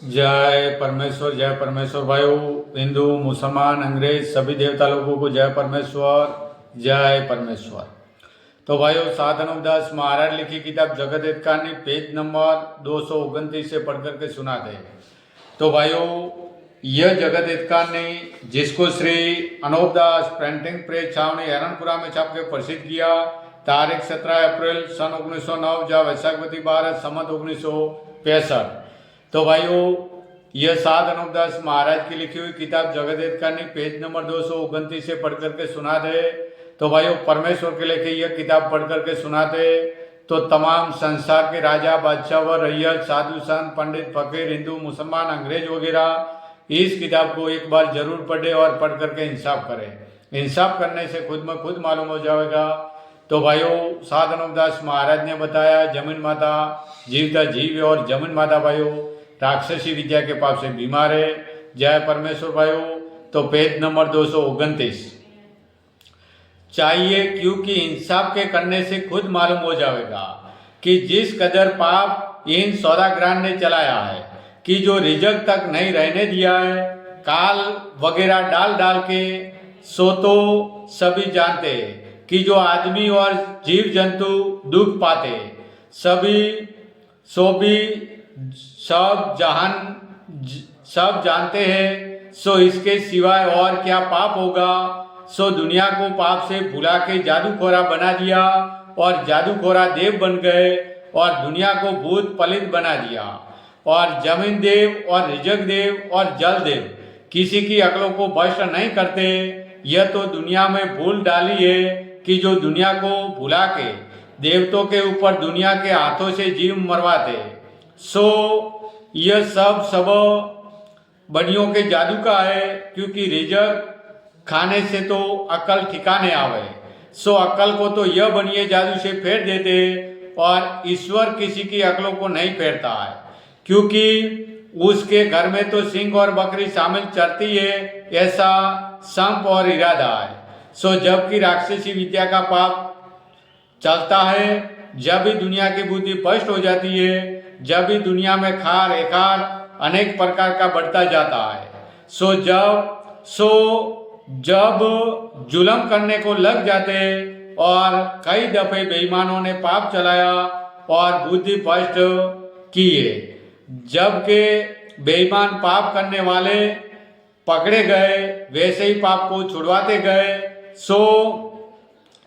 जय परमेश्वर भाइयों, हिंदू मुसलमान अंग्रेज सभी देवता लोगों को जय परमेश्वर। तो भाइयों, साधन दास महाराज लिखी किताब जगत हितकारिणी पेज नंबर 229 से पढ़ करके सुनाते हैं। तो भाइयों, यह जगत हितकारिणी जिसको श्री अनूप दास प्रिंटिंग प्रेस छावनी हरणपुरा में छाप के प्रसिद्ध किया, तारीख 17 अप्रैल सन 1909 जहाँ वैशाखवती 12 सम्मत 1965। तो भाइयों, यह साध अनूप दास महाराज की लिखी हुई किताब जगत हितकारिणी पेज नंबर 229 से पढ़ करके सुना दे। तो भाइयों, परमेश्वर के लेके यह किताब पढ़ करके सुनाते तो तमाम संसार के राजा बादशाह व रैयत साधु संत पंडित फकीर हिंदू मुसलमान अंग्रेज वगैरह इस किताब को एक बार जरूर पढ़े और पढ़ करके इंसाफ करें। इंसाफ करने से खुद में खुद मालूम हो जाएगा। तो भाइयों, साध अनूप दास महाराज ने बताया जमीन माता जीवता जीव और जमीन माता भाइयों राक्षसी विद्या के पाप से बीमार है। जय परमेश्वर भाइयों। तो पेज नंबर 229 चाहिए, क्योंकि इंसाफ के करने से खुद मालूम हो जाएगा कि जिस कदर पाप इन सौदागरान ने चलाया है कि जो रिजक तक नहीं रहने दिया है, काल वगैरह डाल डाल के, सो तो सभी जानते हैं कि जो आदमी और जीव जंतु दुख पाते सभी सो भी सब सब जानते हैं। सो इसके सिवाय और क्या पाप होगा। सो दुनिया को पाप से भुला के जादूखोरा बना दिया और जादूखोरा देव बन गए और दुनिया को भूत पलित बना दिया और जमीन देव और रिजक देव और जल देव किसी की अकलों को भ्रष्ट नहीं करते। यह तो दुनिया में भूल डाली है कि जो दुनिया को भुला के देवतों के ऊपर दुनिया के हाथों से जीव मरवाते। सो यह सब बनियों के जादू का है, क्योंकि रिजक खाने से तो अकल ठिकाने आवे। सो अकल को तो यह बनिए जादू से फेर देते और ईश्वर किसी की अकलों को नहीं फेरता है, क्योंकि उसके घर में तो सिंह और बकरी शामिल चरती है, ऐसा संप और इरादा है। सो जबकि राक्षसी विद्या का पाप चलता है, जब भी दुनिया की बुद्धि भ्रष्ट हो जाती है, जब भी दुनिया में खार एकार अनेक प्रकार का बढ़ता जाता है। जब जुल्म करने को लग जाते और कई दफे बेईमानों ने पाप चलाया और बुद्धि भ्रष्ट किए, जबकि बेईमान पाप करने वाले पकड़े गए वैसे ही पाप को छुड़वाते गए। सो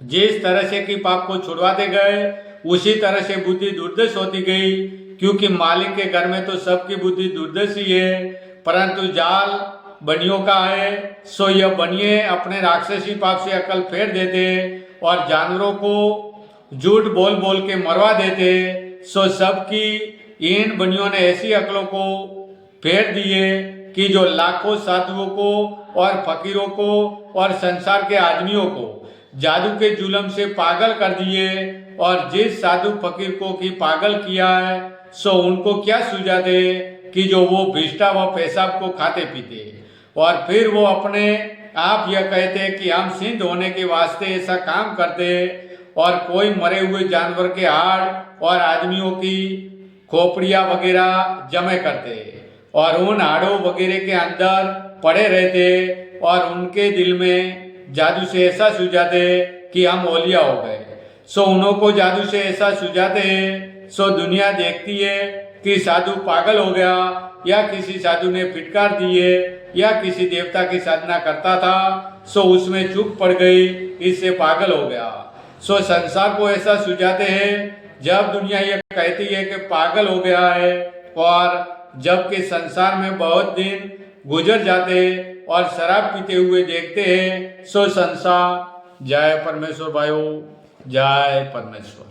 जिस तरह से कि पाप को छुड़वाते गए उसी तरह से बुद्धि दुर्दश होती गई, क्योंकि मालिक के घर में तो सबकी बुद्धि दुर्दश ही है, परंतु जाल बनियों का है। सो यह बनिए अपने राक्षसी पाप से अकल फेर देते और जानवरों को झूठ बोल बोल के मरवा देते। सो सबकी इन बनियों ने ऐसी अकलों को फेर दिए कि जो लाखों साधुओं को और फकीरों को और संसार के आदमियों को जादू के जुल्म से पागल कर दिए। और जिस साधु फकीर को की पागल किया है, सो उनको क्या सूझा दे कि जो वो भिष्टा व पेशाब को खाते पीते और फिर वो अपने आप यह कहते कि हम सिद्ध होने के वास्ते ऐसा काम करते और कोई मरे हुए जानवर के हाड़ और आदमियों की खोपड़ियाँ वगैरह जमे करते और उन हाड़ों वगैरह के अंदर पड़े रहते और उनके दिल में जादू से ऐसा सूझाते कि हम ओलिया हो गए। सो उन्हों को जादू से ऐसा सूझाते हैं। सो दुनिया देखती है कि साधु पागल हो गया या किसी साधु ने फिटकार दी है या किसी देवता की साधना करता था, सो उसमें चूक पड़ गई, इससे पागल हो गया। सो संसार को ऐसा सूझाते हैं जब दुनिया ये कहती है कि पागल हो गया है, और जबकि संसार में बहुत दिन गुजर जाते और शराब पीते हुए देखते हैं। सो संसार जय परमेश्वर भाइयों, जय परमेश्वर।